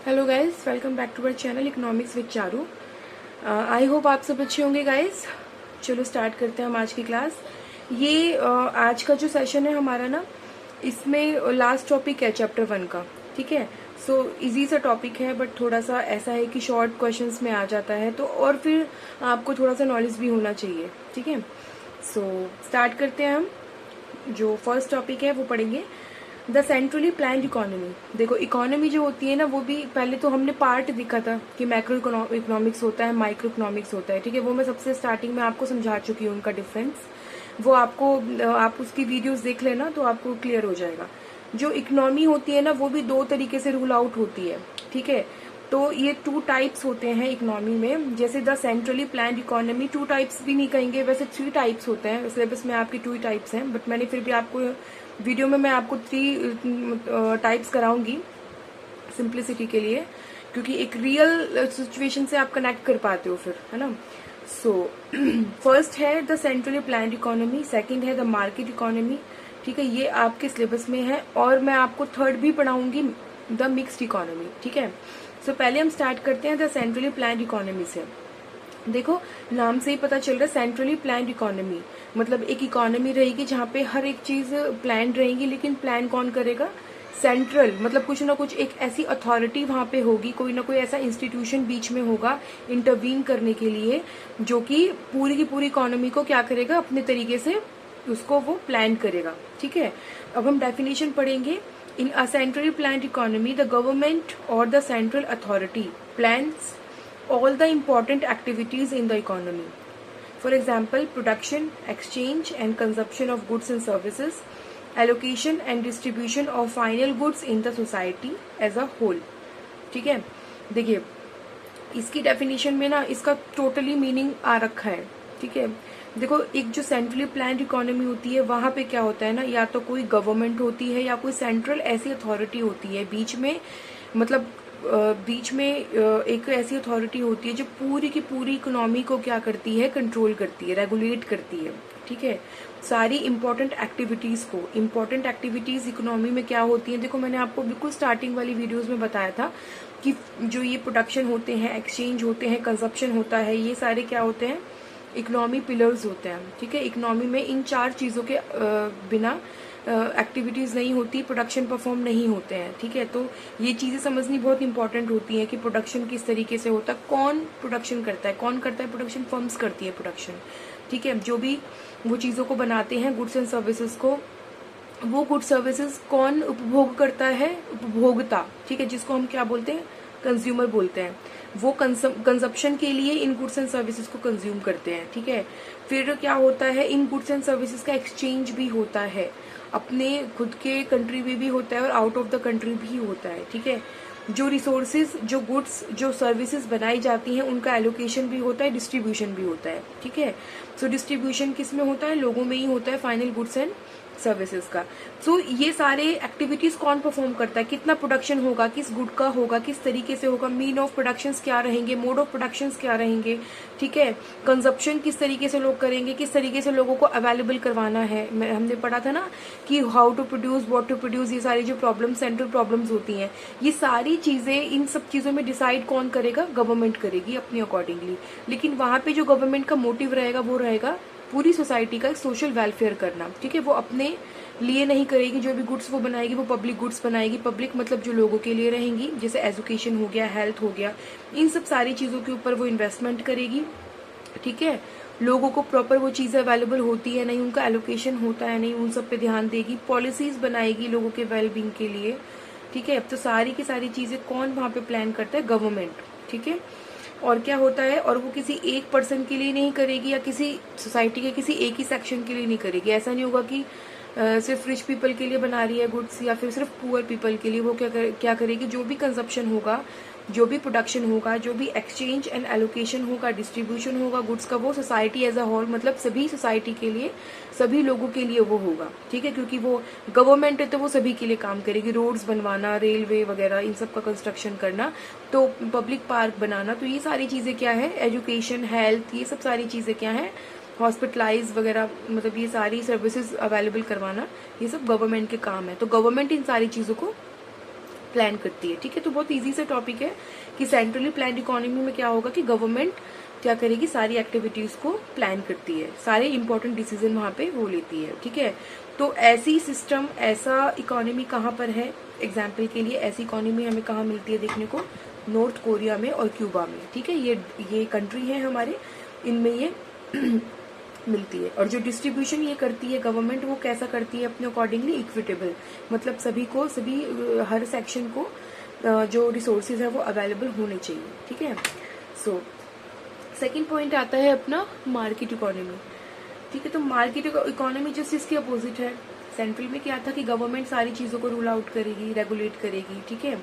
Hello guys, welcome back to our channel economics with Charu. I hope आप सब अच्छे होंगे गाइस। चलो स्टार्ट करते हैं हम आज की क्लास। ये आज का जो सेशन है हमारा ना, इसमें लास्ट टॉपिक है चैप्टर 1 का। ठीक है, सो इजी सा टॉपिक है, बट थोड़ा सा ऐसा है कि शॉर्ट क्वेश्चंस में आ जाता है, तो और फिर आपको थोड़ा सा नॉलेज भी होना चाहिए। ठीक है, सो स्टार्ट करते हैं हम। जो फर्स्ट टॉपिक है वो पढ़ेंगे, द सेंट्रली प्लान्ड इकोनॉमी। देखो, इकोनॉमी जो होती है ना, वो भी पहले तो हमने पार्ट दिखा था कि मैक्रो इकोनॉमिक्स होता है, माइक्रो इकोनॉमिक्स होता है। ठीक है, वो मैं सबसे स्टार्टिंग में आपको समझा चुकी हूँ उनका डिफरेंस। वो आपको आप उसकी वीडियोस देख लेना तो आपको क्लियर हो जाएगा। जो इकोनॉमी होती है ना, वो भी दो तरीके से रूल आउट होती है। ठीक है, तो ये 2 टाइप्स होते हैं इकोनॉमी में। जैसे the centrally planned economy, 2 types भी नहीं कहेंगे, वैसे 3 टाइप्स होते हैं। सिलेबस में आपके 2 टाइप्स हैं, बट मैंने फिर भी आपको वीडियो में मैं आपको 3 टाइप्स कराऊंगी सिंप्लिसिटी के लिए, क्योंकि एक रियल सिचुएशन से आप कनेक्ट कर पाते हो फिर, है ना। सो फर्स्ट है the centrally planned economy, second है द मार्केट इकोनॉमी। ठीक है, ये आपके सिलेबस में है, और मैं आपको थर्ड भी पढ़ाऊंगी, द मिक्स्ड इकोनॉमी। ठीक है, सो पहले हम स्टार्ट करते हैं द सेंट्रली प्लान्ड इकोनॉमी से। देखो, नाम से ही पता चल रहा है सेंट्रली प्लान्ड इकोनॉमी, मतलब एक इकोनॉमी रहेगी जहाँ पे हर एक चीज प्लान रहेगी, लेकिन प्लान कौन करेगा? सेंट्रल, मतलब कुछ ना कुछ एक ऐसी अथॉरिटी वहां पे होगी, कोई ना कोई ऐसा इंस्टीट्यूशन बीच में होगा इंटरवीन करने के लिए, जो कि पूरी की पूरी इकोनॉमी को क्या करेगा, अपने तरीके से उसको वो प्लान करेगा। ठीक है, अब हम डेफिनेशन पढ़ेंगे। In a centrally planned economy the government और the central authority plans all the important activities in the economy. For example, production, exchange and consumption of goods and services, allocation and distribution of final goods in the society as a whole. ठीक है, देखिए इसकी definition में ना इसका totally meaning आ रखा है। ठीक है, देखो, एक जो सेंट्रली प्लान्ड इकोनॉमी होती है, वहां पे क्या होता है ना, या तो कोई गवर्नमेंट होती है या कोई सेंट्रल ऐसी अथॉरिटी होती है बीच में, मतलब बीच में एक ऐसी अथॉरिटी होती है जो पूरी की पूरी इकोनॉमी को क्या करती है, कंट्रोल करती है, रेगुलेट करती है। ठीक है, सारी इंपॉर्टेंट एक्टिविटीज को, इंपॉर्टेंट एक्टिविटीज इकोनॉमी में क्या होती है, देखो मैंने आपको बिल्कुल स्टार्टिंग वाली वीडियोस में बताया था कि जो ये प्रोडक्शन होते हैं, एक्सचेंज होते हैं, कंजप्शन होता है, ये सारे क्या होते हैं, इकोनॉमी पिलर्स होते हैं। ठीक है, इकोनॉमी में इन 4 चीजों के बिना एक्टिविटीज नहीं होती, प्रोडक्शन परफॉर्म नहीं होते हैं। ठीक है, तो ये चीजें समझनी बहुत इंपॉर्टेंट होती हैं कि प्रोडक्शन किस तरीके से होता है, कौन प्रोडक्शन करता है, कौन करता है प्रोडक्शन, फर्म्स करती है प्रोडक्शन। ठीक है, जो भी वो चीजों को बनाते हैं, गुड्स एंड सर्विसेज को, वो गुड सर्विसेज कौन उपभोग करता है? उपभोक्ता। ठीक है, जिसको हम क्या बोलते हैं, कंज्यूमर बोलते हैं। वो कंजप्शन के लिए इन गुड्स एंड सर्विसेज को कंज्यूम करते हैं। ठीक है, फिर क्या होता है, इन गुड्स एंड सर्विसेज का एक्सचेंज भी होता है, अपने खुद के कंट्री में भी होता है और आउट ऑफ द कंट्री भी होता है। ठीक है, जो रिसोर्सेज, जो गुड्स, जो सर्विसेज बनाई जाती हैं, उनका एलोकेशन भी होता है, डिस्ट्रीब्यूशन भी होता है। ठीक है, सो डिस्ट्रीब्यूशन किस में होता है? लोगों में ही होता है, फाइनल गुड्स एंड सर्विसेज का। सो ये सारे एक्टिविटीज कौन परफॉर्म करता है, कितना प्रोडक्शन होगा, किस गुड का होगा, किस तरीके से होगा, मीन ऑफ प्रोडक्शन क्या रहेंगे, मोड ऑफ प्रोडक्शन क्या रहेंगे। ठीक है, कंजप्शन किस तरीके से लोग करेंगे, किस तरीके से लोगों को अवेलेबल करवाना है। हमने पढ़ा था ना कि how to produce, what to produce, ये सारी जो प्रॉब्लम, सेंट्रल प्रॉब्लम्स होती हैं, ये सारी चीजें, इन सब चीजों में डिसाइड कौन करेगा? गवर्नमेंट करेगी अपनी अकॉर्डिंगली। लेकिन वहां पे जो गवर्नमेंट का मोटिव रहेगा वो रहेगा पूरी सोसाइटी का एक सोशल वेलफेयर करना। ठीक है, वो अपने लिए नहीं करेगी, जो भी गुड्स वो बनाएगी वो पब्लिक गुड्स बनाएगी। पब्लिक मतलब जो लोगों के लिए रहेंगी, जैसे एजुकेशन हो गया, हेल्थ हो गया, इन सब सारी चीजों के ऊपर वो इन्वेस्टमेंट करेगी। ठीक है, लोगों को प्रॉपर वो चीजें अवेलेबल होती है नहीं, उनका एलोकेशन होता है नहीं, उन सब पे ध्यान देगी, पॉलिसीज बनाएगी लोगों के वेलबींग के लिए। ठीक है, अब तो सारी की सारी चीजें कौन वहां पे प्लान करता है? गवर्नमेंट। ठीक है, और क्या होता है, और वो किसी एक पर्सन के लिए नहीं करेगी या किसी सोसाइटी के किसी एक ही सेक्शन के लिए नहीं करेगी। ऐसा नहीं होगा कि सिर्फ रिच पीपल के लिए बना रही है गुड्स, या फिर सिर्फ पुअर पीपल के लिए। वो क्या करेगी, जो भी कंजप्शन होगा, जो भी प्रोडक्शन होगा, जो भी एक्सचेंज एंड एलोकेशन होगा, डिस्ट्रीब्यूशन होगा गुड्स का, वो सोसाइटी एज अ होल, मतलब सभी सोसाइटी के लिए, सभी लोगों के लिए वो होगा। ठीक है, क्योंकि वो गवर्नमेंट है तो वो सभी के लिए काम करेगी, रोड्स बनवाना, रेलवे वगैरह, इन सब का कंस्ट्रक्शन करना, तो पब्लिक पार्क बनाना, तो ये सारी चीजें क्या है, एजुकेशन, हेल्थ, ये सब सारी चीजें क्या है, हॉस्पिटलाइज वगैरह, मतलब ये सारी सर्विसेज अवेलेबल करवाना, ये सब गवर्नमेंट के काम है। तो गवर्नमेंट इन सारी चीजों को प्लान करती है। ठीक है, तो बहुत इजी सा टॉपिक है कि सेंट्रली प्लान्ड इकोनॉमी में क्या होगा कि गवर्नमेंट क्या करेगी, सारी एक्टिविटीज को प्लान करती है, सारे इंपॉर्टेंट डिसीजन वहां पे वो लेती है। ठीक है, तो ऐसी सिस्टम, ऐसा इकोनॉमी कहाँ पर है, एग्जाम्पल के लिए ऐसी इकोनॉमी हमें कहाँ मिलती है देखने को, नॉर्थ कोरिया में और क्यूबा में। ठीक है, ये कंट्री है हमारे, इनमें ये मिलती है। और जो डिस्ट्रीब्यूशन ये करती है गवर्नमेंट, वो कैसा करती है अपने अकॉर्डिंगली इक्विटेबल, मतलब सभी हर सेक्शन को जो रिसोर्सेज है वो अवेलेबल होने चाहिए। ठीक है, सो सेकंड पॉइंट आता है अपना मार्केट इकोनॉमी। ठीक है, तो मार्केट इकोनॉमी जस्ट इसके अपोजिट है। सेंट्रल में क्या था कि गवर्नमेंट सारी चीजों को रूल आउट करेगी, रेगुलेट करेगी। ठीक है,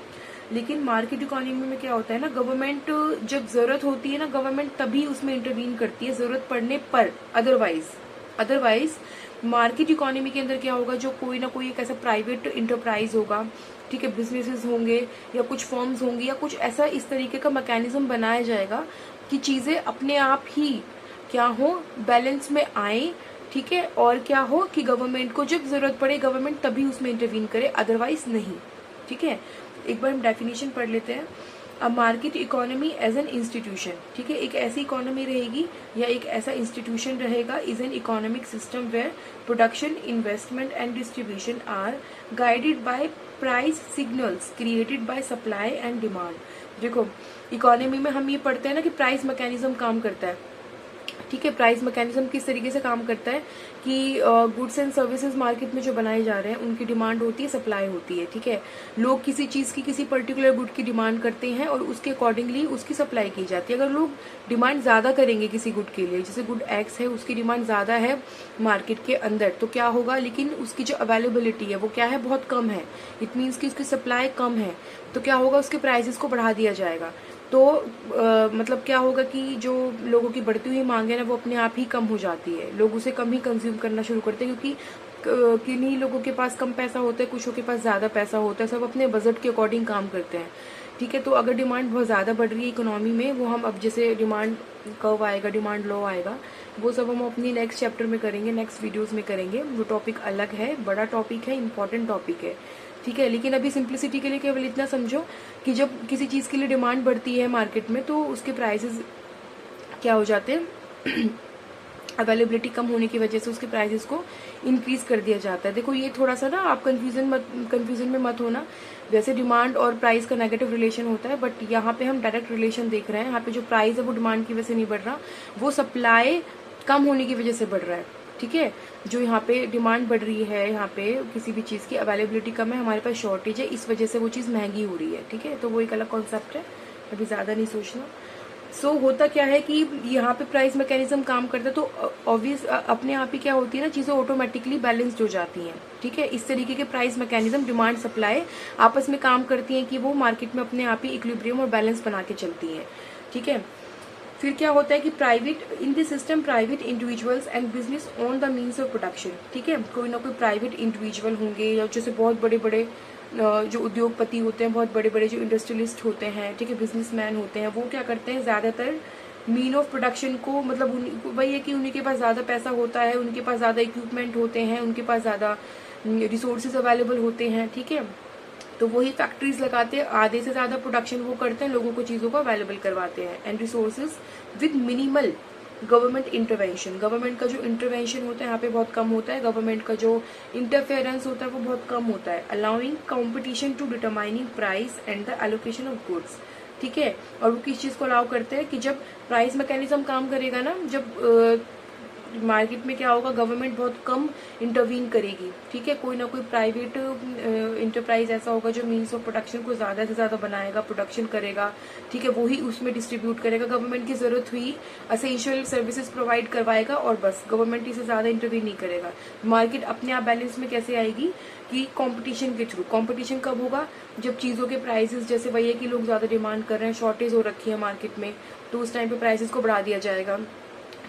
लेकिन मार्केट इकोनॉमी में क्या होता है ना, गवर्नमेंट जब जरूरत होती है ना, गवर्नमेंट तभी उसमें इंटरवीन करती है जरूरत पड़ने पर। अदरवाइज मार्केट इकोनॉमी के अंदर क्या होगा, जो कोई ना कोई एक ऐसा प्राइवेट इंटरप्राइज होगा, ठीक है, बिजनेसेस होंगे या कुछ फर्म्स होंगी या कुछ ऐसा इस तरीके का मैकेनिज्म बनाया जाएगा कि चीजें अपने आप ही क्या हो, बैलेंस में आए। ठीक है, और क्या हो कि गवर्नमेंट को जब जरूरत पड़े गवर्नमेंट तभी उसमें इंटरवीन करे, अदरवाइज नहीं। ठीक है, एक बार हम डेफिनेशन पढ़ लेते हैं। A market economy as an institution. ठीक है, एक ऐसी इकोनॉमी रहेगी या एक ऐसा इंस्टीट्यूशन रहेगा, is an economic system where production, investment and distribution are guided by price signals created by supply and demand. देखो, इकोनॉमी में हम ये पढ़ते हैं ना कि प्राइस मैकेनिज्म काम करता है। ठीक है, प्राइस मैकेनिज्म किस तरीके से काम करता है कि गुड्स एंड सर्विसेज मार्केट में जो बनाए जा रहे हैं उनकी डिमांड होती है, सप्लाई होती है। ठीक है, लोग किसी चीज की, किसी पर्टिकुलर गुड की डिमांड करते हैं और उसके अकॉर्डिंगली उसकी सप्लाई की जाती है। अगर लोग डिमांड ज्यादा करेंगे किसी गुड के लिए, जैसे गुड एक्स है, उसकी डिमांड ज्यादा है मार्केट के अंदर, तो क्या होगा, लेकिन उसकी जो अवेलेबिलिटी है वो क्या है, बहुत कम है। इट मीन्स कि उसकी सप्लाई कम है, तो क्या होगा, उसके प्राइसेस को बढ़ा दिया जाएगा। तो मतलब क्या होगा कि जो लोगों की बढ़ती हुई मांग है ना, वो अपने आप ही कम हो जाती है, लोग उसे कम ही कंज्यूम करना शुरू करते हैं, क्योंकि किन्हीं लोगों के पास कम पैसा होता है, कुछ के पास ज्यादा पैसा होता है, सब अपने बजट के अकॉर्डिंग काम करते हैं। ठीक है, तो अगर डिमांड बहुत ज्यादा बढ़ रही है इकोनॉमी में, वो हम अब जैसे डिमांड कर्व आएगा, डिमांड लॉ आएगा, वो सब हम अपनी नेक्स्ट चैप्टर में करेंगे, नेक्स्ट वीडियोज में करेंगे। वो टॉपिक अलग है, बड़ा टॉपिक है, इंपॉर्टेंट टॉपिक है। ठीक है, लेकिन अभी सिंप्लिसिटी के लिए केवल इतना समझो कि जब किसी चीज के लिए डिमांड बढ़ती है मार्केट में, तो उसके प्राइसेस क्या हो जाते हैं, अवेलेबिलिटी कम होने की वजह से उसके प्राइसेस को इंक्रीज कर दिया जाता है। देखो, ये थोड़ा सा ना आप कंफ्यूजन में मत होना। वैसे डिमांड और प्राइस का नेगेटिव रिलेशन होता है, बट यहाँ पे हम डायरेक्ट रिलेशन देख रहे हैं। यहाँ पे जो प्राइस है वो डिमांड की वजह से नहीं बढ़ रहा, वो सप्लाई कम होने की वजह से बढ़ रहा है। ठीक है, जो यहाँ पे डिमांड बढ़ रही है, यहाँ पे किसी भी चीज की अवेलेबिलिटी कम है, हमारे पास शॉर्टेज है, इस वजह से वो चीज महंगी हो रही है। ठीक है, तो वो एक अलग कॉन्सेप्ट है, अभी ज्यादा नहीं सोचना। सो होता क्या है कि यहाँ पे प्राइस मैकेनिज्म काम करता है, तो ऑब्वियस अपने आप ही क्या होती है ना, चीजें ऑटोमेटिकली बैलेंस्ड हो जाती हैं। ठीक है, इस तरीके के प्राइस मैकेनिज्म, डिमांड सप्लाई आपस में काम करती हैं कि वो मार्केट में अपने आप ही इक्विलिब्रियम और बैलेंस बना के चलती हैं। ठीक है, फिर क्या होता है कि private in this system private individuals and business on the means of production. ठीक है, कोई ना कोई प्राइवेट इंडिविजुअल होंगे या जैसे बहुत बड़े बड़े जो उद्योगपति होते हैं, बहुत बड़े बड़े जो इंडस्ट्रियलिस्ट होते हैं, ठीक है, बिजनेसमैन होते हैं, वो क्या करते हैं, ज्यादातर मीन ऑफ प्रोडक्शन को, मतलब वही है कि उनके पास ज्यादा पैसा होता है, उनके पास ज्यादा इक्विपमेंट होते हैं, उनके पास ज्यादा रिसोर्सेज अवेलेबल होते हैं। ठीक है, तो वही फैक्ट्रीज लगाते हैं, आधे से ज्यादा प्रोडक्शन वो करते हैं, लोगों को चीजों को अवेलेबल करवाते हैं। And resources with minimal government intervention, government का जो इंटरवेंशन होता है यहाँ पे बहुत कम होता है, गवर्नमेंट का जो इंटरफेरेंस होता है वो बहुत कम होता है। Allowing competition to determining price and the allocation of goods. ठीक है, और वो किस चीज को अलाउ करते हैं कि जब प्राइस मैकेनिज्म काम करेगा ना, जब मार्केट में क्या होगा, गवर्नमेंट बहुत कम इंटरवीन करेगी। ठीक है, कोई ना कोई प्राइवेट इंटरप्राइज ऐसा होगा जो मीन्स ऑफ प्रोडक्शन को ज्यादा से ज्यादा बनाएगा, प्रोडक्शन करेगा। ठीक है, वही उसमें डिस्ट्रीब्यूट करेगा, गवर्नमेंट की जरूरत हुई एसेंशियल सर्विसेज प्रोवाइड करवाएगा और बस, गवर्नमेंट इसे ज्यादा इंटरवीन नहीं करेगा। मार्केट अपने आप बैलेंस में कैसे आएगी कि कंपटीशन के थ्रू। कंपटीशन कब होगा, जब चीजों के प्राइसेस, जैसे वही है कि लोग ज्यादा डिमांड कर रहे हैं, शॉर्टेज हो रखी है मार्केट में, तो उस टाइम पे प्राइसेस को बढ़ा दिया जाएगा।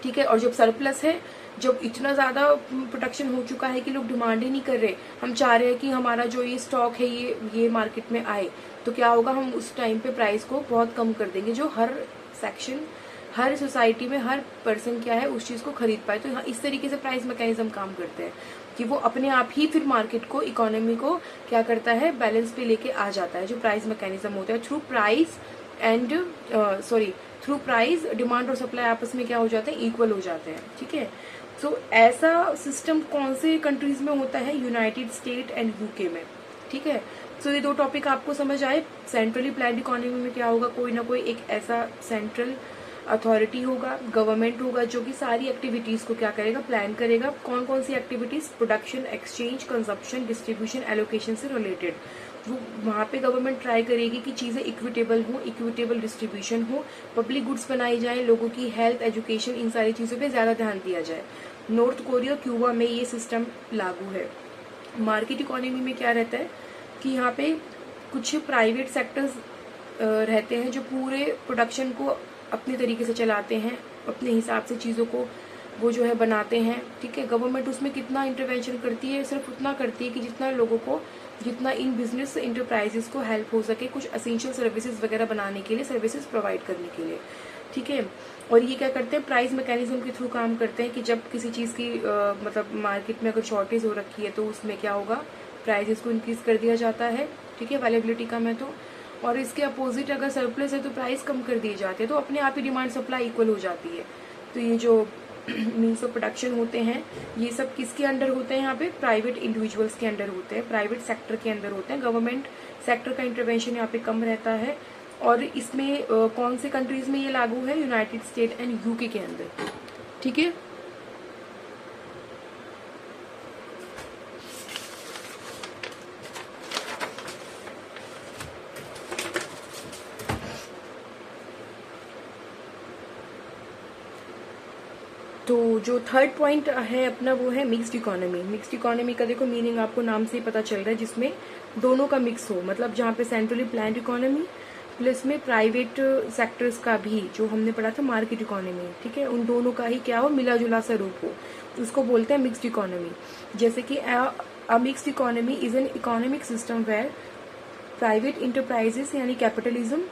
ठीक है, और जब सरप्लस है, जब इतना ज्यादा प्रोडक्शन हो चुका है कि लोग डिमांड ही नहीं कर रहे, हम चाह रहे हैं कि हमारा जो ये स्टॉक है ये मार्केट में आए, तो क्या होगा, हम उस टाइम पे प्राइस को बहुत कम कर देंगे, जो हर सेक्शन, हर सोसाइटी में हर पर्सन क्या है उस चीज को खरीद पाए। तो इस तरीके से प्राइस मैकेनिज्म काम करते हैं। कि वो अपने आप ही फिर मार्केट को, इकोनॉमी को क्या करता है, बैलेंस पे लेके आ जाता है, जो प्राइस मैकेनिज्म होता है। थ्रू प्राइस डिमांड और सप्लाई आपस में क्या हो जाते हैं, इक्वल हो जाते हैं, ठीक है। सो ऐसा सिस्टम कौन से कंट्रीज में होता है, यूनाइटेड स्टेट एंड यूके में, ठीक है। सो ये दो टॉपिक आपको समझ आए। सेंट्रली प्लान्ड इकोनॉमी में क्या होगा, कोई ना कोई एक ऐसा सेंट्रल अथॉरिटी होगा, गवर्नमेंट होगा, जो कि सारी एक्टिविटीज को क्या करेगा, प्लान करेगा। कौन कौन सी activities, production, exchange, consumption, distribution, allocation से रिलेटेड, वो वहां पे गवर्नमेंट ट्राई करेगी कि चीजें इक्विटेबल हो, इक्विटेबल डिस्ट्रीब्यूशन हो, पब्लिक गुड्स बनाई जाए, लोगों की हेल्थ, एजुकेशन, इन सारी चीजों पे ज्यादा ध्यान दिया जाए। नॉर्थ कोरिया, क्यूबा में ये सिस्टम लागू है। मार्केट इकोनॉमी में क्या रहता है कि यहाँ पे कुछ प्राइवेट सेक्टर्स रहते हैं जो पूरे प्रोडक्शन को अपने तरीके से चलाते हैं, अपने हिसाब से चीज़ों को वो जो है बनाते हैं, ठीक है। गवर्नमेंट उसमें कितना इंटरवेंशन करती है, सिर्फ उतना करती है कि जितना लोगों को, जितना इन बिजनेस इंटरप्राइजेस को हेल्प हो सके, कुछ एसेंशियल सर्विसेज वगैरह बनाने के लिए, सर्विसेज प्रोवाइड करने के लिए, ठीक है। और ये क्या करते हैं, प्राइस मैकेनिज्म के थ्रू काम करते हैं कि जब किसी चीज़ की मतलब मार्केट में अगर शॉर्टेज हो रखी है तो उसमें क्या होगा, प्राइजेस को इंक्रीज कर दिया जाता है, ठीक है, अवेलेबिलिटी कम है तो। और इसके अपोजिट अगर सरप्लस है तो प्राइस कम कर दिए जाते हैं, तो अपने आप ही डिमांड सप्लाई इक्वल हो जाती है। तो ये जो मीन्स ऑफ प्रोडक्शन होते हैं, ये सब किसके अंडर होते हैं, यहाँ पे प्राइवेट इंडिविजुअल्स के अंडर होते हैं, प्राइवेट सेक्टर के अंदर होते हैं। गवर्नमेंट सेक्टर का इंटरवेंशन यहाँ पे कम रहता है। और इसमें कौन से कंट्रीज में ये लागू है, यूनाइटेड स्टेट एंड यूके के अंदर, ठीक है। तो जो थर्ड पॉइंट है अपना, वो है मिक्स्ड इकोनॉमी। मिक्स्ड इकोनॉमी का देखो मीनिंग आपको नाम से ही पता चल रहा है, जिसमें दोनों का मिक्स हो, मतलब जहाँ पे सेंट्रली प्लान्ड इकोनॉमी प्लस में प्राइवेट सेक्टर्स का भी, जो हमने पढ़ा था मार्केट इकोनॉमी, ठीक है, उन दोनों का ही क्या हो, मिला जुला सा रूप हो, तो उसको बोलते हैं मिक्स्ड इकोनॉमी। जैसे कि a mixed economy is an economic system where private enterprises यानी capitalism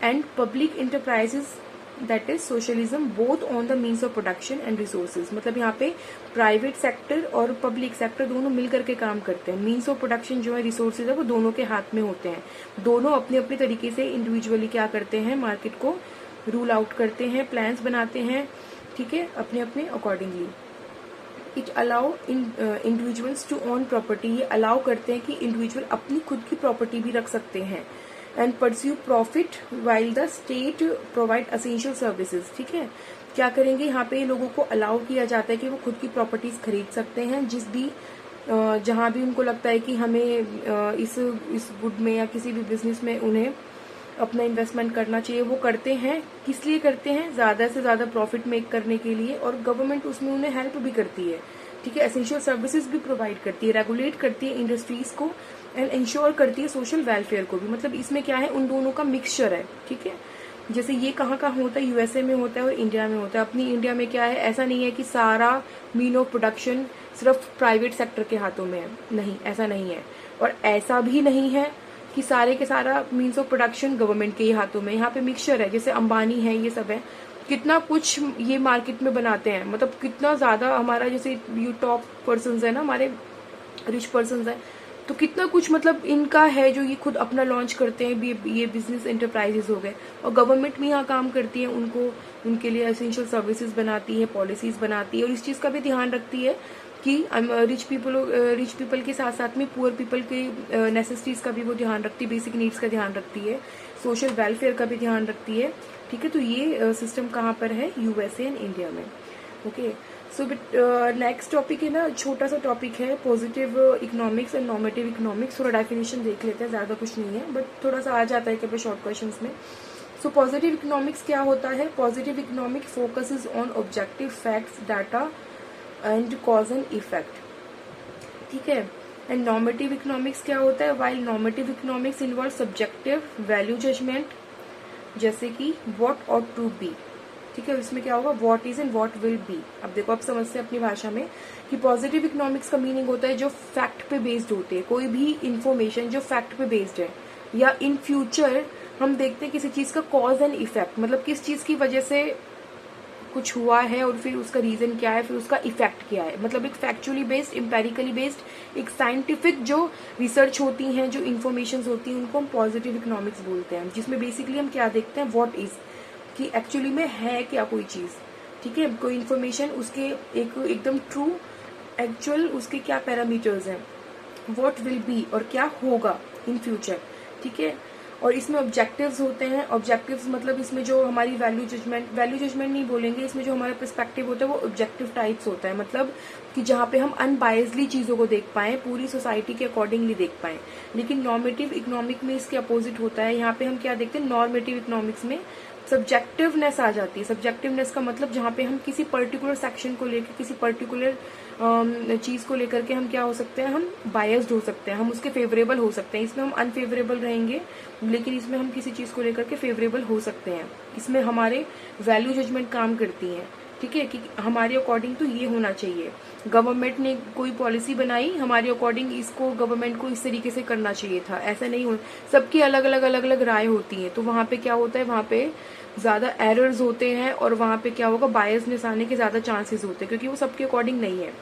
and public enterprises that is socialism both on the means of production and resources. मतलब यहाँ पे प्राइवेट सेक्टर और पब्लिक सेक्टर दोनों मिलकर के काम करते हैं। मीन्स ऑफ प्रोडक्शन जो है, रिसोर्सेज है, वो दोनों के हाथ में होते हैं। दोनों अपने अपने तरीके से इंडिविजुअली क्या करते हैं, मार्केट को रूल आउट करते हैं, प्लान्स बनाते हैं, ठीक है, अपने अपने accordingly. It allow individuals to own property, ये अलाउ करते हैं कि इंडिविजुअल अपनी खुद की प्रॉपर्टी भी रख सकते हैं। And pursue profit while the state provide essential services, ठीक है। क्या करेंगे, यहाँ पे लोगों को अलाउ किया जाता है कि वो खुद की प्रॉपर्टीज खरीद सकते हैं, जिस भी जहाँ भी उनको लगता है कि हमें इस गुड में या किसी भी बिजनेस में उन्हें अपना इन्वेस्टमेंट करना चाहिए, वो करते हैं। किस लिए करते हैं, ज्यादा से ज्यादा प्रॉफिट मेक करने के लिए, और गवर्नमेंट उसमें उन्हें हेल्प भी करती है, ठीक है, एसेंशियल सर्विसेज भी प्रोवाइड करती है, रेगुलेट करती है इंडस्ट्रीज को एंड इंश्योर करती है सोशल वेलफेयर को भी। मतलब इसमें क्या है, उन दोनों का मिक्सचर है, ठीक है। जैसे ये कहाँ होता है, यूएसए में होता है और इंडिया में होता है। अपनी इंडिया में क्या है, ऐसा नहीं है कि सारा मीन ऑफ प्रोडक्शन सिर्फ प्राइवेट सेक्टर के हाथों में है, नहीं, ऐसा नहीं है। और ऐसा भी नहीं है कि सारे के सारा मीन्स ऑफ प्रोडक्शन गवर्नमेंट के ही हाथों में। यहाँ पे मिक्सचर है, जैसे अंबानी है, ये सब है, कितना कुछ ये मार्केट में बनाते हैं। मतलब कितना ज्यादा हमारा, जैसे ये टॉप पर्सन है ना, हमारे रिच पर्सन है, तो कितना कुछ मतलब इनका है जो ये खुद अपना लॉन्च करते हैं, ये बिजनेस एंटरप्राइजेस हो गए। और गवर्नमेंट भी यहाँ काम करती है, उनको उनके लिए एसेंशियल सर्विसेज बनाती है, पॉलिसीज बनाती है, और इस चीज का भी ध्यान रखती है कि रिच पीपल के साथ साथ में पुअर पीपल के नेसेसिटीज का भी वो ध्यान रखती है, बेसिक नीड्स का ध्यान रखती है, सोशल वेलफेयर का भी ध्यान रखती है, ठीक है। तो ये सिस्टम कहाँ पर है, यूएसए एंड इंडिया में, ओके। सो नेक्स्ट टॉपिक है ना, छोटा सा टॉपिक है, positive economics and normative economics. थोड़ा डेफिनेशन देख लेते हैं, ज्यादा कुछ नहीं है, बट थोड़ा सा आ जाता है कभी शॉर्ट क्वेश्चंस में। सो पॉजिटिव इकोनॉमिक्स क्या होता है, positive economic focuses on objective facts, data and cause and effect, ठीक है। एंड नॉर्मेटिव इकोनॉमिक्स क्या होता है, while normative economics involve subjective value judgement, जैसे कि व्हाट ऑट टू बी, ठीक है। इसमें क्या होगा, what is and what will be. अब देखो, आप समझते हैं अपनी भाषा में कि पॉजिटिव इकोनॉमिक्स का मीनिंग होता है जो फैक्ट पे बेस्ड होते हैं, कोई भी इंफॉर्मेशन जो फैक्ट पे बेस्ड है, या इन फ्यूचर हम देखते हैं किसी चीज का कॉज एंड इफेक्ट, मतलब किस चीज की वजह से कुछ हुआ है और फिर उसका रीजन क्या है, फिर उसका इफेक्ट क्या है। मतलब एक फैक्चुअली बेस्ड, एम्पेरिकली बेस्ड, एक साइंटिफिक जो रिसर्च होती हैं, जो इन्फॉर्मेशन होती हैं, उनको हम पॉजिटिव इकोनॉमिक्स बोलते हैं, जिसमें बेसिकली हम क्या देखते हैं, व्हाट इज, कि एक्चुअली में है क्या कोई चीज। ठीक है, कोई इन्फॉर्मेशन उसके एकदम ट्रू एक्चुअल उसके क्या पैरामीटर्स हैं, व्हाट विल बी और क्या होगा इन फ्यूचर। ठीक है, और इसमें ऑब्जेक्टिव्स होते हैं। ऑब्जेक्टिव्स मतलब इसमें जो हमारी वैल्यू जजमेंट नहीं बोलेंगे, इसमें जो हमारा पर्सपेक्टिव होता है वो ऑब्जेक्टिव टाइप्स होता है। मतलब कि जहाँ पे हम अनबायसली चीजों को देख पाएं, पूरी सोसाइटी के अकॉर्डिंगली देख पाएं। लेकिन नॉर्मेटिव इकोनॉमिक में इसके अपोजिट होता है। यहाँ पे हम क्या देखते हैं, नॉर्मेटिव इकोनॉमिक्स में सब्जेक्टिवनेस आ जाती है। सब्जेक्टिवनेस का मतलब जहाँ पे हम किसी पर्टिकुलर सेक्शन को लेकर, किसी पर्टिकुलर चीज को लेकर के हम क्या हो सकते हैं, हम बायस्ड हो सकते हैं, हम उसके फेवरेबल हो सकते हैं। इसमें हम अनफेवरेबल रहेंगे, लेकिन इसमें हम किसी चीज को लेकर के फेवरेबल हो सकते हैं। इसमें हमारे वैल्यू जजमेंट काम करती है। ठीक है, कि हमारे अकॉर्डिंग तो ये होना चाहिए। गवर्नमेंट ने कोई पॉलिसी बनाई, हमारे अकॉर्डिंग इसको गवर्नमेंट को इस तरीके से करना चाहिए था, ऐसा नहीं हो। सबकी अलग अलग राय होती है, तो वहां पे क्या होता है, वहां पे ज्यादा एरर्स होते हैं और वहां पे क्या होगा, बायसनेस आने के ज्यादा चांसेस होते हैं, क्योंकि वो सबके अकॉर्डिंग नहीं है।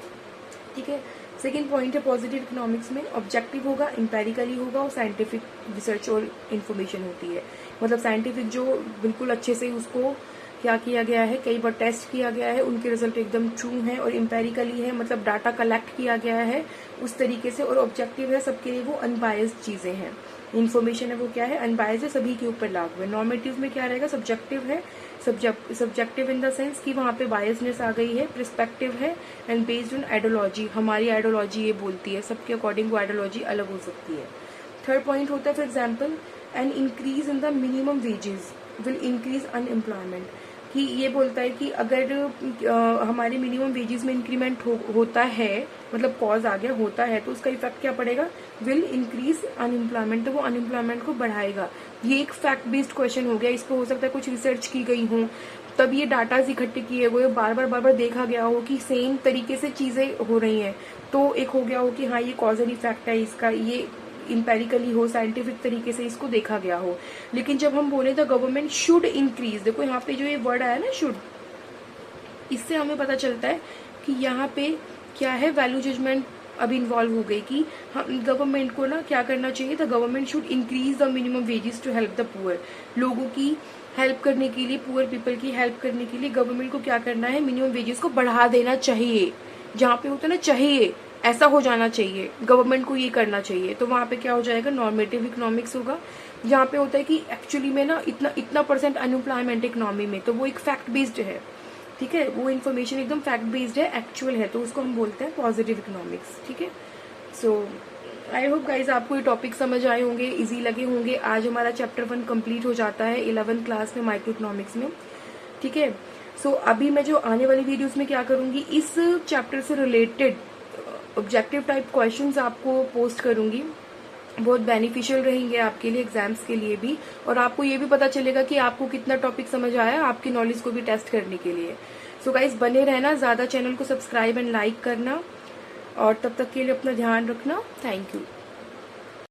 ठीक है, सेकेंड पॉइंट है पॉजिटिव इकोनॉमिक्स में ऑब्जेक्टिव होगा, एम्पेरिकली होगा और साइंटिफिक रिसर्च और इन्फॉर्मेशन होती है। मतलब साइंटिफिक जो बिल्कुल अच्छे से उसको क्या किया गया है, कई बार टेस्ट किया गया है, उनके रिजल्ट एकदम ट्रू हैं। और एम्पेरिकली है मतलब डाटा कलेक्ट किया गया है उस तरीके से। और ऑब्जेक्टिव है सबके लिए वो अनबायस्ड चीजें हैं, इन्फॉर्मेशन है वो क्या है, अनबायस्ड है, सभी के ऊपर लागू है। नॉर्मेटिव में क्या रहेगा, सब्जेक्टिव है, सब्जेक्टिव इन द सेंस कि वहां पे बायसनेस आ गई है, पर्सपेक्टिव है एंड बेस्ड ऑन आइडियोलॉजी, हमारी आइडियोलॉजी ये बोलती है, सबके अकॉर्डिंग वो आइडियोलॉजी अलग हो सकती है। थर्ड पॉइंट होता है for example an increase in the minimum wages will increase unemployment, कि ये बोलता है कि अगर हमारे मिनिमम वेजेस में इंक्रीमेंट होता है, मतलब कॉज आ गया होता है, तो उसका इफेक्ट क्या पड़ेगा, विल इंक्रीज अनएम्प्लॉयमेंट, तो वो अनएम्प्लॉयमेंट को बढ़ाएगा। ये एक फैक्ट बेस्ड क्वेश्चन हो गया, इस पर हो सकता है कुछ रिसर्च की गई हो, तब ये डाटाज इकट्ठे किए गए, बार बार देखा गया हो कि सेम तरीके से चीजें हो रही हैं, तो एक हो गया हो कि हाँ ये कॉज एंड इफेक्ट है इसका, ये इंपेरिकली हो, साइंटिफिक तरीके से इसको देखा गया हो। लेकिन जब हम बोले द गवर्नमेंट शुड इंक्रीज, देखो यहाँ पे जो ये वर्ड आया ना शुड, इससे हमें पता चलता है कि यहाँ पे क्या है, वैल्यू जजमेंट अभी इन्वॉल्व हो गई कि हम गवर्नमेंट को ना क्या करना चाहिए, the government should increase the minimum wages to help the poor, लोगों की हेल्प करने के लिए, पुअर पीपल की हेल्प करने के लिए गवर्नमेंट को क्या करना है, मिनिमम वेजेस को बढ़ा देना चाहिए। जहाँ पे होता है ना चाहिए, ऐसा हो जाना चाहिए, गवर्नमेंट को ये करना चाहिए, तो वहां पे क्या हो जाएगा, नॉर्मेटिव इकोनॉमिक्स होगा। जहाँ पे होता है कि एक्चुअली में ना इतना परसेंट अनएम्प्लॉयमेंट इकोनॉमी में, तो वो एक फैक्ट बेस्ड है। ठीक है, वो इन्फॉर्मेशन एकदम फैक्ट बेस्ड है, एक्चुअल है, तो उसको हम बोलते हैं पॉजिटिव इकोनॉमिक्स। ठीक है, सो आई होप गाइज आपको ये टॉपिक समझ आए होंगे, इजी लगे होंगे। आज हमारा चैप्टर 1 कंप्लीट हो जाता है 11th क्लास में माइक्रो इकोनॉमिक्स में। ठीक है, सो अभी मैं जो आने वाली वीडियोस में क्या करूंगी, इस चैप्टर से रिलेटेड ऑब्जेक्टिव टाइप क्वेश्चंस आपको पोस्ट करूंगी, बहुत बेनिफिशियल रहेंगे आपके लिए, एग्जाम्स के लिए भी, और आपको ये भी पता चलेगा कि आपको कितना टॉपिक समझ आया, आपकी नॉलेज को भी टेस्ट करने के लिए। सो गाइज बने रहना, ज्यादा चैनल को सब्सक्राइब एंड लाइक करना, और तब तक के लिए अपना ध्यान रखना। Thank you.